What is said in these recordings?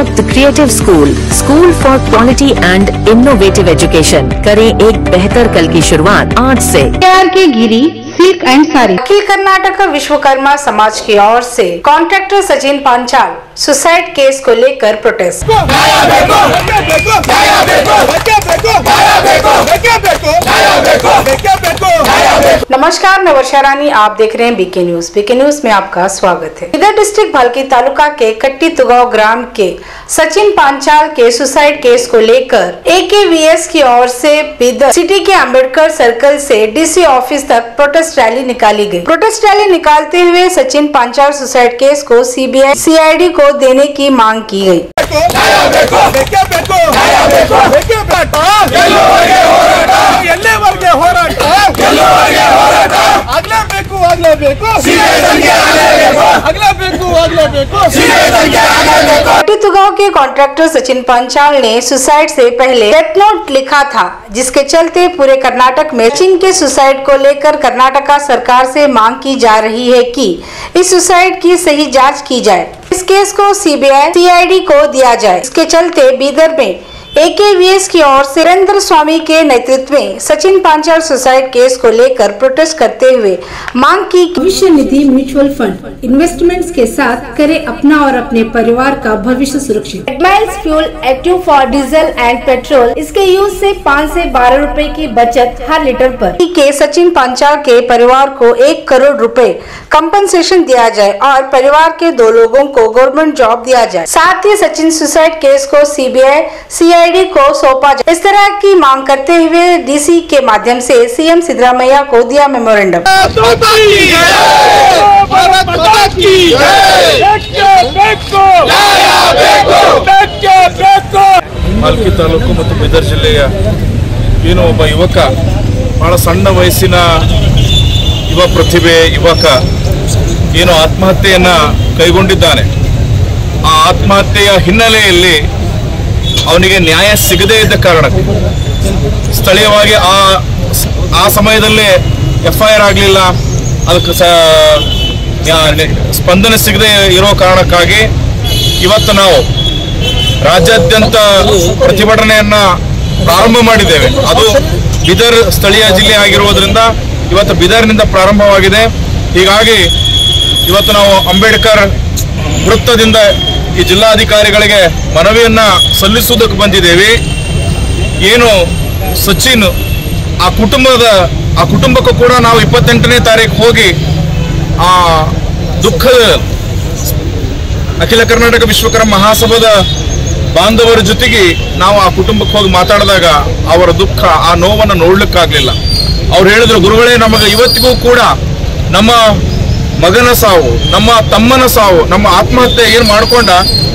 Start the Creative School for Quality and Innovative Education। करें एक बेहतर कल की शुरुआत आज से। के गिरी सिल्क एंड साड़ी। अखिल कर्नाटक विश्वकर्मा समाज की ओर से contractor Sachin Panchal suicide case को लेकर प्रोटेस्ट। नमस्कार, मैं वर्षा रानी, आप देख रहे हैं बीके न्यूज। बीके न्यूज में आपका स्वागत है। इधर डिस्ट्रिक्ट भालकी तालुका के कट्टी तुगाव ग्राम के सचिन पांचाल के सुसाइड केस को लेकर AKVS की ओर से बीदर सिटी के अंबेडकर सर्कल से DC ऑफिस तक प्रोटेस्ट रैली निकाली गई। प्रोटेस्ट रैली निकालते हुए सचिन पांचाल सुसाइड केस को CBI CID को देने की मांग की गई। तुगांव के कॉन्ट्रैक्टर सचिन पांचाल ने सुसाइड से पहले डेथ नोट लिखा था, जिसके चलते पूरे कर्नाटक में सचिन के सुसाइड को लेकर कर्नाटका सरकार से मांग की जा रही है कि इस सुसाइड की सही जांच की जाए, इस केस को CBI CID को दिया जाए। इसके चलते बीदर में AKVS की ओर से वीरेंद्र स्वामी के नेतृत्व में सचिन पांचाल सुसाइड केस को लेकर प्रोटेस्ट करते हुए मांग की भविष्य निधि म्यूचुअल फंड इन्वेस्टमेंट्स के साथ करे अपना और अपने परिवार का भविष्य सुरक्षित। Miles fuel active for diesel and petrol, इसके यूज से 5 से 12 रुपए की बचत हर लीटर पर। के सचिन पांचाल के परिवार को 1 करोड़ रुपए कंपनसेशन दिया जाए और परिवार के 2 लोगों को गवर्नमेंट जॉब दिया जाए। साथ ही सचिन सुसाइड केस को CBI CID को सौंपा जाए। इस तरह की मांग करते हुए DC के माध्यम से CM सिद्धरामैया को दिया मेमोरेंडम। ಭಾಲ್ಕಿ ತಾಲೂಕು ಮತ್ತು ಬೀದರ್ ಜಿಲ್ಲೆಯ ಏನು ಒಬ್ಬ ಯುವಕ ಬಹಳ ಸಣ್ಣ ವಯಸ್ಸಿನ ಯುವ ಪ್ರತಿಭೆ ಯುವಕ ಏನು ಆತ್ಮಹತ್ಯೆಯನ್ನು ಕೈಗೊಂಡಿದ್ದಾನೆ। ಆ ಆತ್ಮಹತ್ಯೆಯ ಹಿನ್ನೆಲೆಯಲ್ಲಿ ಅವನಿಗೆ ನ್ಯಾಯ ಸಿಗದೇ ಇದ್ದ ಕಾರಣಕ್ಕೆ ಸ್ಥಳೀಯವಾಗಿ ಆ ಸಮಯದಲ್ಲೇ FIR ಆಗಲಿಲ್ಲ, ಅದಕ್ಕೆ ಸ್ಪಂದನೆ ಸಿಗದೆ ಇರೋ ಕಾರಣಕ್ಕಾಗಿ ಇವತ್ತು ನಾವು ರಾಜ್ಯಾದ್ಯಂತ ಪ್ರತಿಭಟನೆಯನ್ನ ಪ್ರಾರಂಭ ಮಾಡಿದ್ದೇವೆ। ಅದು ಬೀದರ್ ಸ್ಥಳೀಯ ಜಿಲ್ಲೆ ಆಗಿರುವುದರಿಂದ ಇವತ್ತು ಬೀದರ್ನಿಂದ ಪ್ರಾರಂಭವಾಗಿದೆ। ಹೀಗಾಗಿ ಇವತ್ತು ನಾವು ಅಂಬೇಡ್ಕರ್ ವೃತ್ತದಿಂದ ಈ ಜಿಲ್ಲಾಧಿಕಾರಿಗಳಿಗೆ ಮನವಿಯನ್ನ ಸಲ್ಲಿಸುವುದಕ್ಕೆ ಬಂದಿದ್ದೇವೆ। ಏನು ಸಚಿನ್ ಆ ಕುಟುಂಬಕ್ಕೂ ಕೂಡ ನಾವು 28ನೇ ತಾರೀಕು ಹೋಗಿ ಆ ದುಃಖದ ಅಖಿಲ ಕರ್ನಾಟಕ ವಿಶ್ವಕರ್ಮ ಮಹಾಸಭಾದ ಬಾಂಧವರ ಜೊತೆಗೆ ನಾವು ಆ ಕುಟುಂಬಕ್ಕೆ ಹೋಗಿ ಮಾತಾಡಿದಾಗ ಅವರ ದುಃಖ ಆ ನೋವನ್ನು ನೋಡ್ಲಿಕ್ಕಾಗಲಿಲ್ಲ। ಅವ್ರು ಹೇಳಿದ್ರು, ಗುರುಗಳೇ, ನಮಗೆ ಇವತ್ತಿಗೂ ಕೂಡ ನಮ್ಮ ಮಗನ ಸಾವು, ನಮ್ಮ ತಮ್ಮನ ಸಾವು, ನಮ್ಮ ಆತ್ಮಹತ್ಯೆ ಏನು ಮಾಡ್ಕೊಂಡ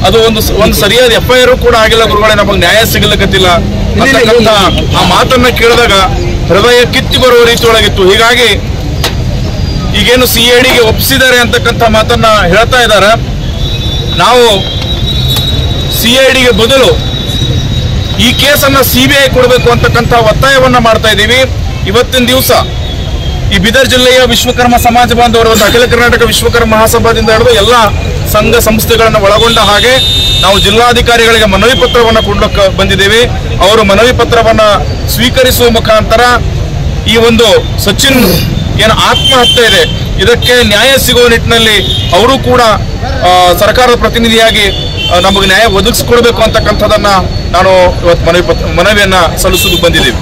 ಅದು ಒಂದು ಸರಿಯಾದ FIR ಕೂಡ ಆಗಿಲ್ಲ ಗುರುಗಳೇ, ನಮಗೆ ನ್ಯಾಯ ಸಿಗಲಿಕ್ಕತ್ತಿಲ್ಲ ಅಂತಕ್ಕಂಥ ಆ ಮಾತನ್ನ ಕೇಳಿದಾಗ ಹೃದಯ ಕಿತ್ತಿ ಬರುವ ರೀತಿಯೊಳಗಿತ್ತು। ಹೀಗಾಗಿ ಈಗೇನು CID ಗೆ ಒಪ್ಪಿಸಿದ್ದಾರೆ ಅಂತಕ್ಕಂಥ ಮಾತನ್ನ ಹೇಳ್ತಾ ಇದ್ದಾರೆ। ನಾವು CID ಗೆ ಬದಲು ಈ ಕೇಸನ್ನ CBI ಕೊಡಬೇಕು ಅಂತಕ್ಕಂಥ ಒತ್ತಾಯವನ್ನ ಮಾಡ್ತಾ ಇದ್ದೀವಿ। ಇವತ್ತಿನ ದಿವಸ ಈ ಬೀದರ್ ಜಿಲ್ಲೆಯ ವಿಶ್ವಕರ್ಮ ಸಮಾಜ ಬಾಂಧವರು ಅಖಿಲ ಕರ್ನಾಟಕ ವಿಶ್ವಕರ್ಮ ಮಹಾಸಭಾದಿಂದ ಹಿಡಿದು ಎಲ್ಲ ಸಂಘ ಸಂಸ್ಥೆಗಳನ್ನು ಒಳಗೊಂಡ ಹಾಗೆ ನಾವು ಜಿಲ್ಲಾಧಿಕಾರಿಗಳಿಗೆ ಮನವಿ ಪತ್ರವನ್ನು ಕೊಡಕ್ಕೆ ಬಂದಿದ್ದೇವೆ। ಅವರು ಮನವಿ ಪತ್ರವನ್ನು ಸ್ವೀಕರಿಸುವ ಮುಖಾಂತರ ಈ ಒಂದು ಸಚಿನ್ ಏನು ಆತ್ಮಹತ್ಯೆ ಇದೆ ಇದಕ್ಕೆ ನ್ಯಾಯ ಸಿಗುವ ನಿಟ್ಟಿನಲ್ಲಿ ಅವರು ಕೂಡ ಸರ್ಕಾರದ ಪ್ರತಿನಿಧಿಯಾಗಿ ನಮಗೆ ನ್ಯಾಯ ಒದಗಿಸಿಕೊಡಬೇಕು ಅಂತಕ್ಕಂಥದ್ದನ್ನ ನಾನು ಇವತ್ತು ಮನವಿಯನ್ನ ಸಲ್ಲಿಸಲು ಬಂದಿದ್ದೇವೆ।